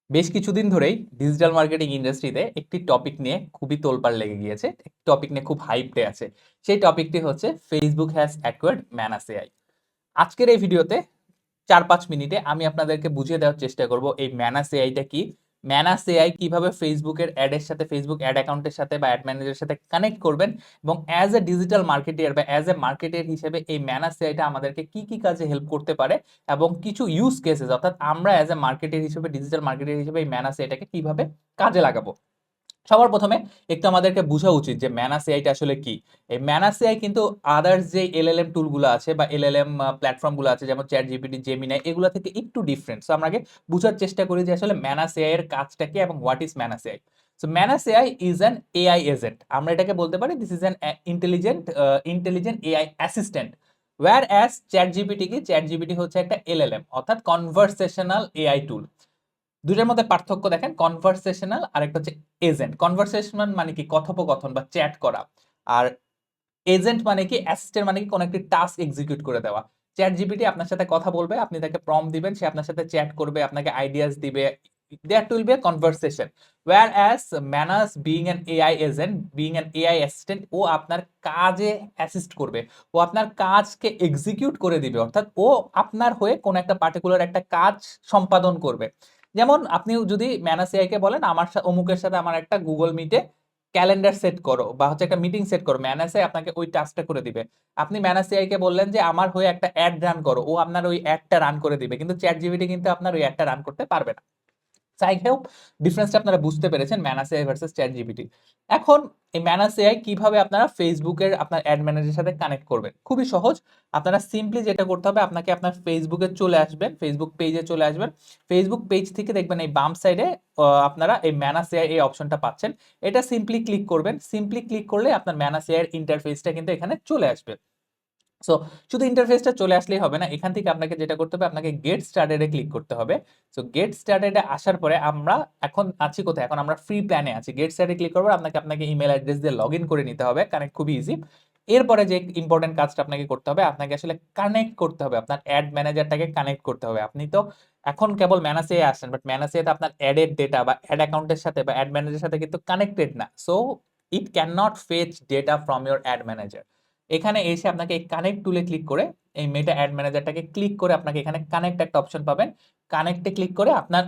বেশ কিছুদিন ধরেই ডিজিটাল মার্কেটিং ইন্ডাস্ট্রিতে একটি টপিক নিয়ে খুবই তোলপাড় লেগে গিয়েছে। টপিক নিয়ে খুব হাইপডে আছে। সেই টপিকটি হচ্ছে ফেসবুক হ্যাজ অ্যাকোয়ার্ড ম্যানাস এআই। আজকের এই ভিডিওতে 4-5 মিনিটে আমি আপনাদেরকে বুঝিয়ে দেওয়ার চেষ্টা করব এই ম্যানাস এআইটা কি, ম্যানাস এআই কিভাবে ফেসবুকের অ্যাডের সাথে, ফেসবুক অ্যাড অ্যাকাউন্টের সাথে বা অ্যাড ম্যানেজারের সাথে কানেক্ট করবেন, এবং অ্যাজ এ ডিজিটাল মার্কেটিয়ার বা অ্যাজ এ মার্কেটার হিসেবে এই ম্যানাস এআইটা আমাদেরকে কি কি কাজে হেল্প করতে পারে, এবং কিছু ইউজ কেসেস অর্থাৎ আমরা অ্যাজ এ মার্কেটার হিসেবে, ডিজিটাল মার্কেটার হিসেবে এই ম্যানাস এআইটাকে কিভাবে কাজে লাগাবো। সবার প্রথমে একটু আমাদেরকে বোঝা উচিত যে ম্যানাস এআইটা আসলে কি। এই ম্যানাস এআই কিন্তু আদার্স যে এলএলএম টুলগুলো আছে বা এলএলএম প্ল্যাটফর্মগুলো আছে, যেমন চ্যাট জিপিটি, জেমিনাই, এগুলো থেকে একটু ডিফারেন্ট। সো আমরা আগে বুঝার চেষ্টা করি যে আসলে ম্যানাস এআই এর কাজটা কি এবং what is Manus AI. So Manus AI is an AI agent. আমরা এটাকে বলতে পারি this is an intelligent AI assistant. Whereas ChatGPT কি, চ্যাট জিপিটি হচ্ছে একটা এলএলএম অর্থাৎ কনভারসেশনাল এআই টুল। দুইটার মধ্যে পার্থক্য দেখেন, কনভারসেশনাল আর একটা হচ্ছে এজেন্ট। কনভারসেশনাল মানে কি কথোপকথন বা চ্যাট করা, আর এজেন্ট মানে কি অ্যাসিস্ট্যান্ট, মানে কি কোনো একটি টাস্ক এক্সিকিউট করে দেওয়া। চ্যাট জিপিটি আপনার সাথে কথা বলবে, আপনি তাকে প্রম্পট দিবেন, সে আপনার সাথে চ্যাট করবে, আপনাকে আইডিয়াস দিবে, that will be a conversation. Whereas Manus being an AI agent, being an AI assistant, ও আপনার কাজে অ্যাসিস্ট করবে, ও আপনার কাজকে এক্সিকিউট করে দিবে, অর্থাৎ ও আপনার হয়ে কোন একটা পার্টিকুলার একটা কাজ সম্পাদন করবে। যেমন আপনি যদি ম্যানাস এআই কে বলেন আমার অমুকের সাথে আমার একটা গুগল মিটে ক্যালেন্ডার সেট করো বা হচ্ছে একটা মিটিং সেট করো, ম্যানেজ এআই আপনাকে ওই টাস্কটা করে দিবে। আপনি ম্যানেজ এআই কে বললেন যে আমার হয়ে একটা অ্যাড রান করো, ও আপনার ওই অ্যাডটা রান করে দিবে, কিন্তু চ্যাট জিপিটি কিন্তু আপনার ওই অ্যাডটা রান করতে পারবে না। আই হোপ ডিফারেন্সটা আপনারা বুঝতে পেরেছেন ম্যানাস এআই ভার্সেস চ্যাট জিপিটি। এখন এই ম্যানাস এআই কিভাবে আপনারা ফেসবুকের আপনার অ্যাড ম্যানেজারের সাথে কানেক্ট করবেন, খুবই সহজ। আপনারা সিম্পলি যেটা করতে হবে, আপনাকে আপনার ফেসবুকে চলে আসবেন, ফেসবুক পেজে চলে আসবেন। ফেসবুক পেজ থেকে দেখবেন এই বাম সাইডে আপনারা এই ম্যানাস এআই এই অপশনটা পাচ্ছেন। এটা সিম্পলি ক্লিক করবেন। সিম্পলি ক্লিক করলে আপনার ম্যানাস এআই এর ইন্টারফেসটা কিন্তু এখানে চলে আসবে। সো শুধু ইন্টারফেসটা চলে আসলেই হবে না, এখান থেকে আপনাকে যেটা করতে হবে, আপনাকে গেট স্টার্টেড এ ক্লিক করতে হবে। সো গেট স্টার্টেড এ আসার পরে আমরা এখন আছি কোথায়, এখন আমরা ফ্রি প্ল্যানে আছি। গেট স্টার্টেড ক্লিক করবো, আপনাকে আপনাকে ইমেল অ্যাড্রেস দিয়ে লগ ইন করে নিতে হবে, কানেক্ট খুবই ইজি। এরপরে যে ইম্পর্টেন্ট কাজটা আপনাকে করতে হবে, আপনাকে আসলে কানেক্ট করতে হবে, আপনার অ্যাড ম্যানেজারটাকে কানেক্ট করতে হবে। আপনি তো এখন কেবল ম্যানাসে আসছেন, বাট ম্যানাসে তো আপনার অ্যাডের ডেটা বা অ্যাড অ্যাকাউন্টের সাথে বা অ্যাড ম্যানেজারের সাথে কিন্তু কানেক্টেড না। So it can not fetch data from your add manager. এখানে এসে আপনাকে এই কানেক্ট টুলে ক্লিক করে এই মেটা অ্যাড ম্যানেজারটাকে ক্লিক করে আপনাকে এখানে কানেক্ট একটা অপশন পাবেন। কানেক্টে ক্লিক করে আপনার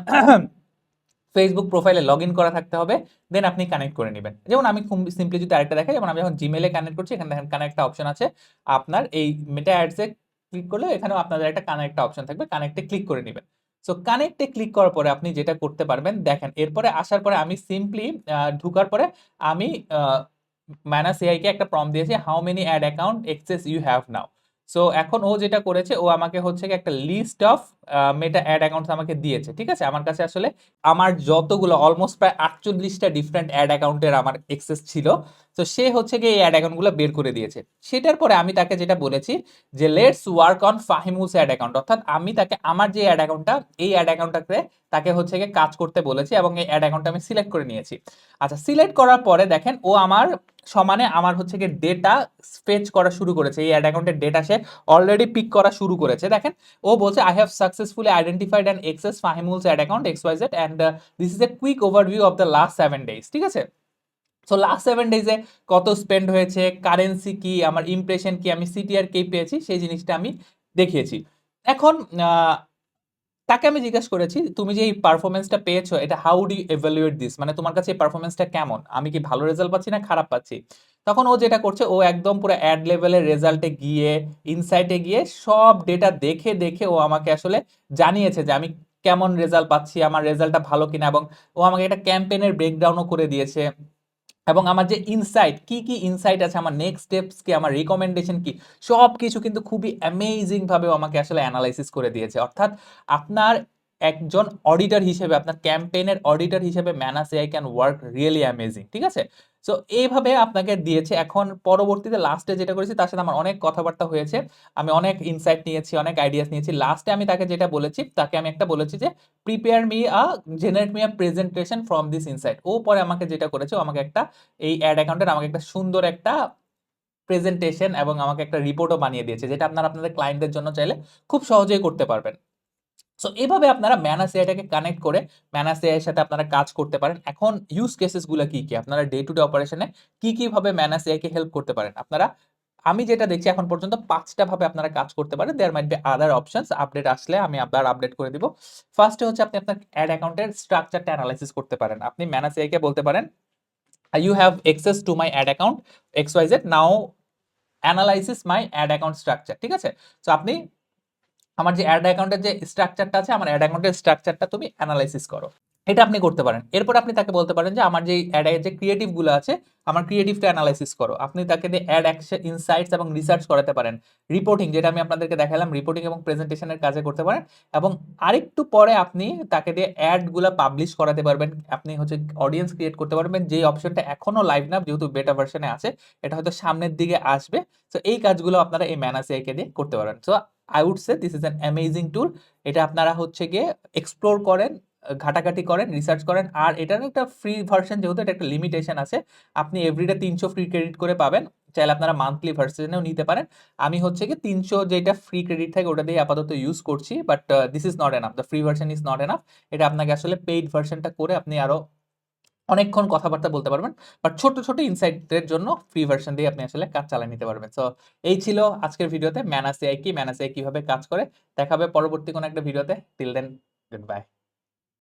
ফেসবুক প্রোফাইলে লগ ইন করা থাকতে হবে, দেন আপনি কানেক্ট করে নেবেন। যেমন আমি খুব সিম্পলি যদি আরেকটা দেখাই, যেমন আমি যখন জিমেলে কানেক্ট করছি, এখানে দেখেন কানেক্ট একটা অপশন আছে। আপনার এই মেটা অ্যাডসে ক্লিক করলে এখানেও আপনাদের একটা কানেক্ট অপশন থাকবে, কানেক্টে ক্লিক করে নেবেন। সো কানেক্টে ক্লিক করার পরে আপনি যেটা করতে পারবেন দেখেন, এরপরে আসার পরে আমি সিম্পলি ঢুকার পরে আমি ম্যানাস এআই কে একটা প্রম্পট দিয়েছি, how many ad account access you have now. So এখন ও যেটা করেছে, ও আমাকে হচ্ছে কি একটা list of Meta ad accounts আমাকে দিয়েছে। ঠিক আছে, আমার কাছে আসলে আমার যতগুলো অলমোস্ট প্রায় 48টা ডিফারেন্ট অ্যাড অ্যাকাউন্টের আমার এক্সেস ছিল। তো সে হচ্ছে কি এই অ্যাড অ্যাকাউন্টগুলো বের করে দিয়েছে। সেটার পরে আমি তাকে যেটা বলেছি যে লেটস ওয়ার্ক অন ফাহিমুস অ্যাড অ্যাকাউন্ট, অর্থাৎ আমি তাকে আমার যে অ্যাড অ্যাকাউন্টটা, এই অ্যাড অ্যাকাউন্টটাকে তাকে হচ্ছে কি কাজ করতে বলেছি, এবং এই অ্যাড অ্যাকাউন্টটা আমি সিলেক্ট করে নিয়েছি। আচ্ছা, সিলেক্ট করার পরে দেখেন ও আমার সমানে আমার হচ্ছে কি ডেটা ফেচ করা শুরু করেছে, এই অ্যাড অ্যাকাউন্টের ডেটা সে অলরেডি পিক করা শুরু করেছে। দেখেন ও বলছে I have successfully identified and access Fahimul's ad account XYZ and this is a quick overview of the last 7 days। ঠিক আছে, সো লাস্ট 7 ডেজে কত স্পেন্ড হয়েছে, কারেন্সি কি, আমার ইমপ্রেশন কি, আমি সিটিআর কে পেয়েছি, সেই জিনিসটা আমি দেখিয়েছি। এখন তাকে আমি জিজ্ঞেস করেছি তুমি যে এই পারফরমেন্সটা পেয়েছো, এটা how do you evaluate this, মানে তোমার কাছে এই পারফরমেন্সটা কেমন, আমি কি ভালো রেজাল্ট পাচ্ছি না খারাপ পাচ্ছি। তখন ও যেটা করছে, ও একদম পুরো অ্যাড লেভেলের রেজাল্টে গিয়ে, ইনসাইটে গিয়ে সব ডেটা দেখে দেখে ও আমাকে আসলে জানিয়েছে যে আমি কেমন রেজাল্ট পাচ্ছি, আমার রেজাল্টটা ভালো কিনা, এবং ও আমাকে একটা ক্যাম্পেইনের ব্রেকডাউনও করে দিয়েছে। এবং আমার যে ইনসাইট, কি কি ইনসাইট আছে, আমার নেক্সট স্টেপস কি, আমার রিকমেন্ডেশন কি, সব কিছু কিন্তু খুবই অ্যামেজিং ভাবে ও আমাকে আসলে অ্যানালাইসিস করে দিয়েছে। অর্থাৎ আপনার একজন অডিটর হিসেবে, আপনার ক্যাম্পেইনের অডিটর হিসেবে Manus AI can work really amazing. ঠিক আছে, সো এইভাবে আপনাকে দিয়েছে। এখন পরবর্তীতে লাস্টে যেটা করেছি, তার সাথে আমার অনেক কথাবার্তা হয়েছে, আমি অনেক ইনসাইট নিয়েছি, অনেক আইডিয়াস নিয়েছি। লাস্টে আমি তাকে যেটা বলেছি, তাকে আমি একটা বলেছি যে prepare me a generate me a presentation from this insight. ও পরে আমাকে যেটা করেছে, ও আমাকে একটা এই অ্যাড অ্যাকাউন্টের আমাকে একটা সুন্দর একটা প্রেজেন্টেশন এবং আমাকে একটা রিপোর্টও বানিয়ে দিয়েছে, যেটা আপনারা আপনাদের ক্লায়েন্টদের জন্য চাইলে খুব সহজেই করতে পারবেন। সো এভাবে আপনারা ম্যানাস এআইটাকে কানেক্ট করে ম্যানাস এআই এর সাথে আপনারা কাজ করতে পারেন। এখন ইউজ কেসেস গুলো কি কি, আপনারা ডে টু ডে অপারেশনে কি কি ভাবে ম্যানাস এআই কে হেল্প করতে পারেন, আপনারা আমি যেটা দেখছি এখন পর্যন্ত 5টা ভাবে আপনারা কাজ করতে পারেন। There might be other options, update আসলে আমি আবার আপডেট করে দিব। ফার্স্টে হচ্ছে আপনি আপনার অ্যাড অ্যাকাউন্টের স্ট্রাকচারটা অ্যানালাইসিস করতে পারেন। আপনি ম্যানাস এআই কে বলতে পারেন, you have access to my ad account XYZ, now analysis my ad account structure. ঠিক আছে, তো আপনি আমার যে অ্যাড অ্যাকাউন্টের যে স্ট্রাকচারটা আছে, আমার অ্যাড অ্যাকাউন্টের স্ট্রাকচারটা তুমি অ্যানালাইসিস করো। এটা আপনি করতে পারেন। এরপর আপনি তাকে বলতে পারেন যে আমার যে অ্যাড এর যে ক্রিয়েটিভ গুলো আছে, আমার ক্রিয়েটিভটা অ্যানালাইসিস করো। আপনি তাকে দিয়ে অ্যাড অ্যাকশন ইনসাইটস এবং রিসার্চ করাতে পারেন। রিপোর্টিং, যেটা আমি আপনাদেরকে দেখালাম, রিপোর্টিং এবং প্রেজেন্টেশনের কাজে করতে পারেন। এবং আরেকটু পরে আপনি তাকে দিয়ে অ্যাড গুলা পাবলিশ করাতে পারবেন। আপনি হচ্ছে অডিয়েন্স ক্রিয়েট করতে পারবেন, যে অপশনটা এখনো লাইভ না, যেহেতু বেটা ভার্সনে আছে, এটা হয়তো সামনের দিকে আসবে। তো এই কাজগুলো আপনারা এই ম্যানাস এআই কে দিয়ে করতে পারেন। So I would say this is an amazing tool. এটা আপনারা হচ্ছে গিয়ে এক্সপ্লোর করেন, ঘাটাঘাটি করেন, রিসার্চ করেন। আর এটার একটা ফ্রি ভার্সন, যেহেতু এটা একটা লিমিটেশন আছে, আপনি এভরিডে 300 ফ্রি ক্রেডিট করে পাবেন। চাইলে আপনারা মান্থলি ভার্সনেও নিতে পারেন। আমি হচ্ছে কি 300 যেটা ফ্রি ক্রেডিট থাকে ওটা দিয়ে আপাতত ইউজ করছি, but this is not enough, the free version is not enough. এটা আপনাকে আসলে পেইড ভার্সনটা করে আপনি আরো অনেকক্ষণ কথাবার্তা বলতে পারবেন। বাট ছোট ছোট ইনসাইটের জন্য ফ্রি ভার্সন দিয়ে আপনি আসলে কাজ চালিয়ে নিতে পারবেন। সো এই ছিল আজকের ভিডিওতে ম্যানাস এআই কি, ম্যানাস এআই কিভাবে কাজ করে। দেখা হবে পরবর্তী কোনো একটা ভিডিওতে। Till then, good bye.